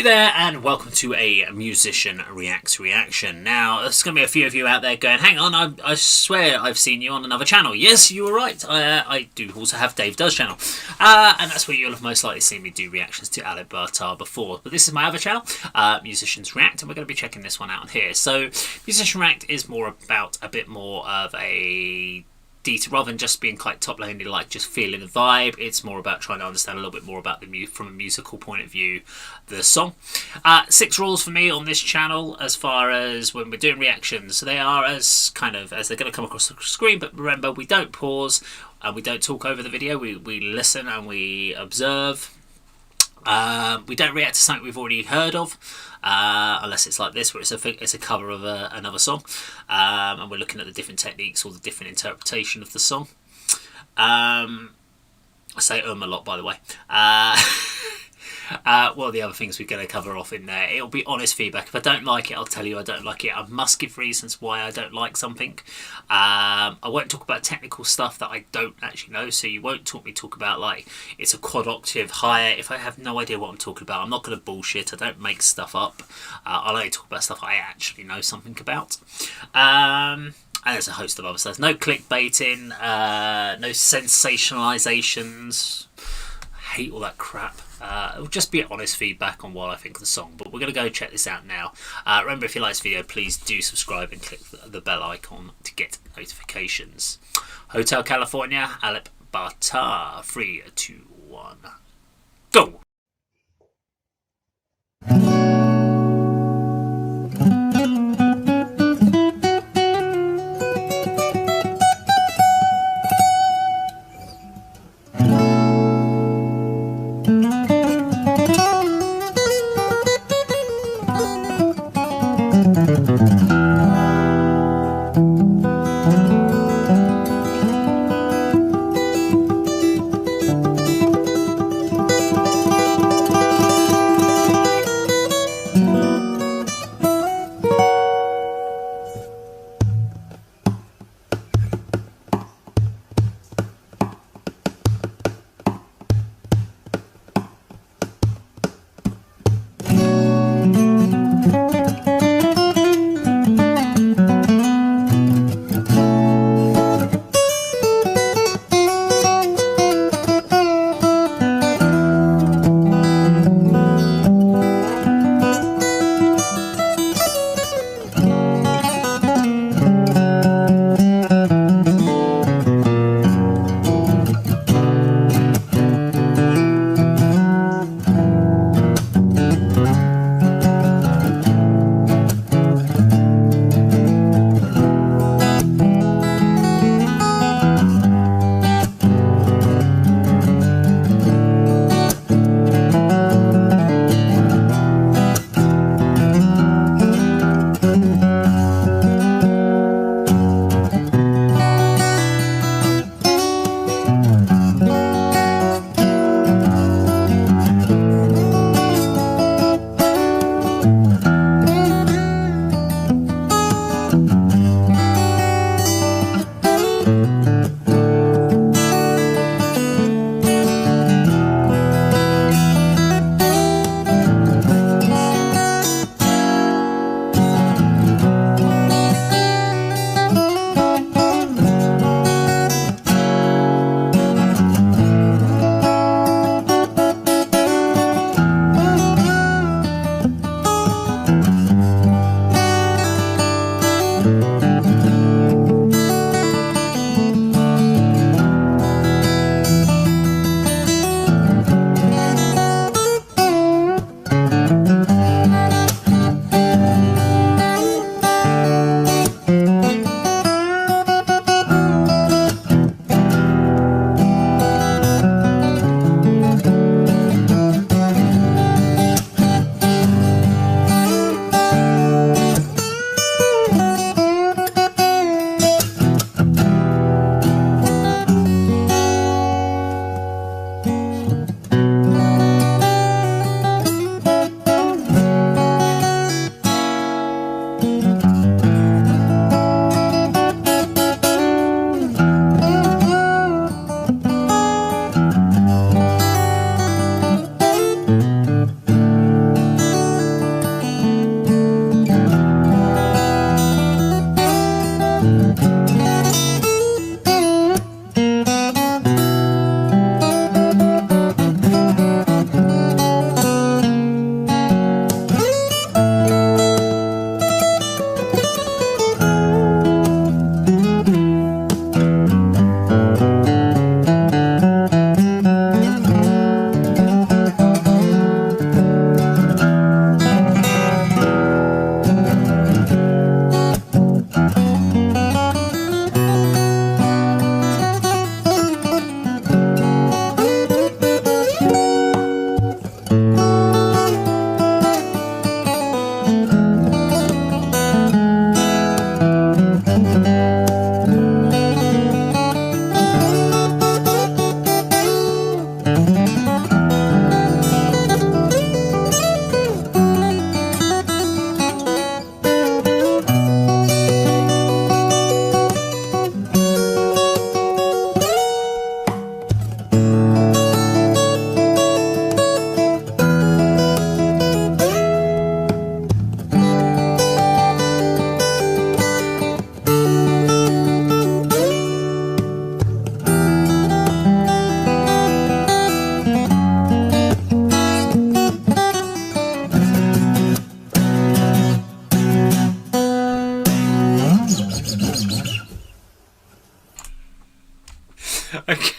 Hey there, and welcome to a Musician Reacts reaction. Now, there's going to be a few of you out there going, hang on, I swear I've seen you on another channel. Yes, you were right. I do also have Dave Does channel. And that's where you'll have most likely seen me do reactions to Alip before. But this is my other channel, Musicians React, and we're going to be checking this one out here. So, Musician React is more about a bit more of a rather than just being quite top-lonely, like just feeling the vibe. It's more about trying to understand a little bit more about from a musical point of view, the song. 6 rules for me on this channel as far as when we're doing reactions. They are as they're going to come across the screen, but remember, we don't pause and we don't talk over the video. We listen and we observe. We don't react to something we've already heard of, unless it's like this, where it's a cover of another song, and we're looking at the different techniques or the different interpretation of the song. I say a lot, by the way. What are the other things we're going to cover off in there? It'll be honest feedback. If I don't like it, I'll tell you I don't like it. I must give reasons why I don't like something. I won't talk about technical stuff that I don't actually know, so you won't talk about like it's a quad octave higher if I have no idea what I'm talking about. I'm not going to bullshit. I don't make stuff up. I'll only talk about stuff I actually know something about. And there's a host of other stuff. No clickbaiting, no sensationalizations. I hate all that crap. It'll just be honest feedback on what I think of the song, but we're going to go check this out now. Remember, if you like this video, please do subscribe and click the bell icon to get notifications. Hotel California, Alip Bata. 3, 2, 1, go!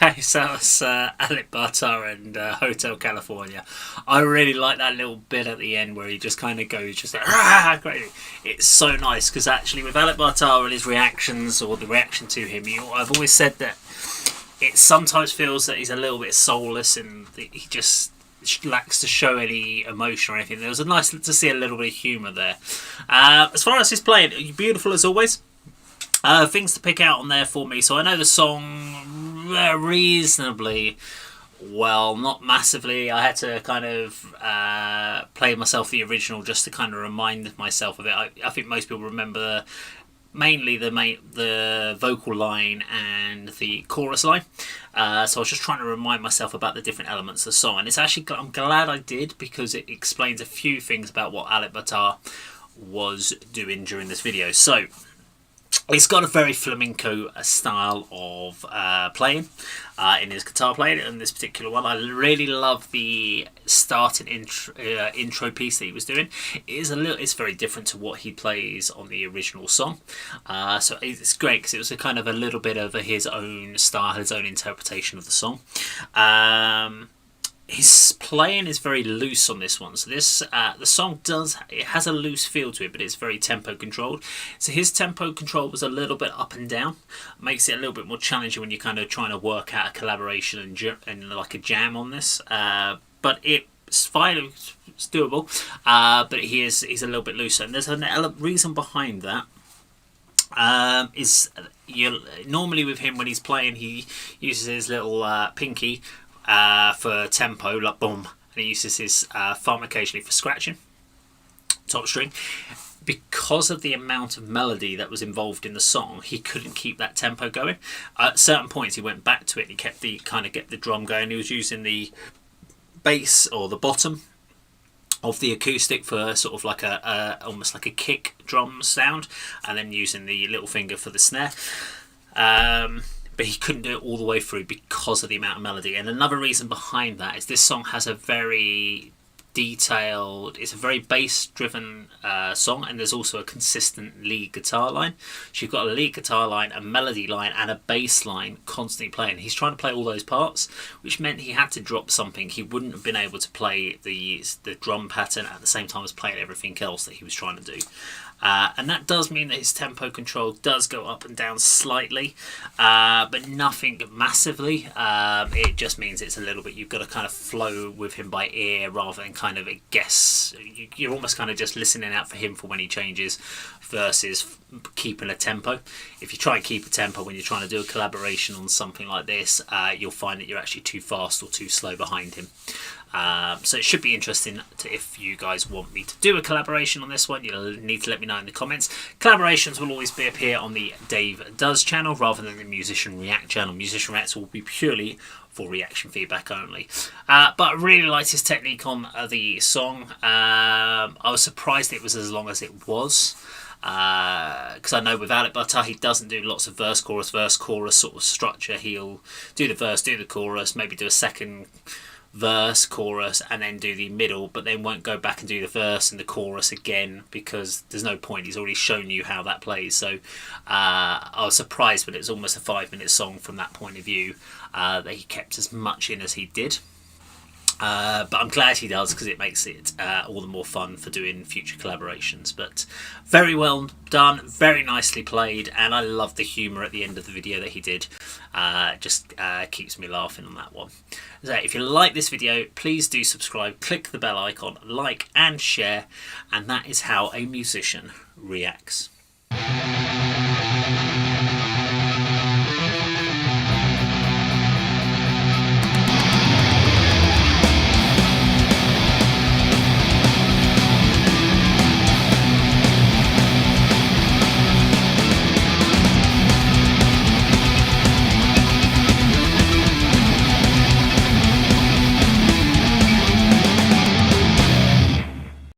Okay, so that's Alip and Hotel California. I really like that little bit at the end where he just kind of goes, just like, ah, great. It's so nice because actually with Alip and his reactions, or the reaction to him, I've always said that it sometimes feels that he's a little bit soulless and he just lacks to show any emotion or anything. There was a nice to see a little bit of humour there. As far as his playing, beautiful as always. Things to pick out on there for me. So I know the song reasonably well, not massively. I had to kind of play myself the original just to kind of remind myself of it. I think most people remember mainly the vocal line and the chorus line. So I was just trying to remind myself about the different elements of the song. And it's actually, I'm glad I did, because it explains a few things about what Alip was doing during this video. So it's got a very flamenco style of playing in his guitar playing in this particular one. I really love the starting intro piece that he was doing. It's very different to what he plays on the original song. So it's great because it was a kind of a little bit of his own style, his own interpretation of the song. His playing is very loose on this one. So the song has a loose feel to it, but it's very tempo controlled. So his tempo control was a little bit up and down. Makes it a little bit more challenging when you're kind of trying to work out a collaboration and like a jam on this. But it's fine, it's doable. But he's a little bit looser, and there's a reason behind that. Normally with him when he's playing, he uses his little pinky for tempo, like boom, and he uses his thumb occasionally for scratching top string. Because of the amount of melody that was involved in the song, he couldn't keep that tempo going. At certain points he went back to it and he kept get the drum going. He was using the bass or the bottom of the acoustic for sort of like almost like a kick drum sound, and then using the little finger for the snare. But he couldn't do it all the way through because of the amount of melody. And another reason behind that is this song has a very detailed, it's a very bass driven song, and there's also a consistent lead guitar line. So you've got a lead guitar line, a melody line and a bass line constantly playing. He's trying to play all those parts, which meant he had to drop something. He wouldn't have been able to play the drum pattern at the same time as playing everything else that he was trying to do. And that does mean that his tempo control does go up and down slightly, but nothing massively. It just means it's a little bit, you've got to kind of flow with him by ear rather than kind of a guess. You're almost kind of just listening out for him for when he changes versus keeping a tempo. If you try and keep a tempo when you're trying to do a collaboration on something like this, you'll find that you're actually too fast or too slow behind him. So it should be interesting if you guys want me to do a collaboration on this one. You'll need to let me know in the comments. Collaborations will always appear on the Dave Does channel rather than the Musician React channel. Musician Reacts will be purely for reaction feedback only. But I really liked his technique on the song. I was surprised it was as long as it was. Because I know with Alip, he doesn't do lots of verse, chorus sort of structure. He'll do the verse, do the chorus, maybe do a second verse, chorus, and then do the middle, but then won't go back and do the verse and the chorus again because there's no point. He's already shown you how that plays. So I was surprised, but it was almost a 5-minute song from that point of view, that he kept as much in as he did. But I'm glad he does, because it makes it all the more fun for doing future collaborations. But very well done, very nicely played, and I love the humour at the end of the video that he did. Just keeps me laughing on that one. So if you like this video, please do subscribe, click the bell icon, like and share, and that is how a musician reacts.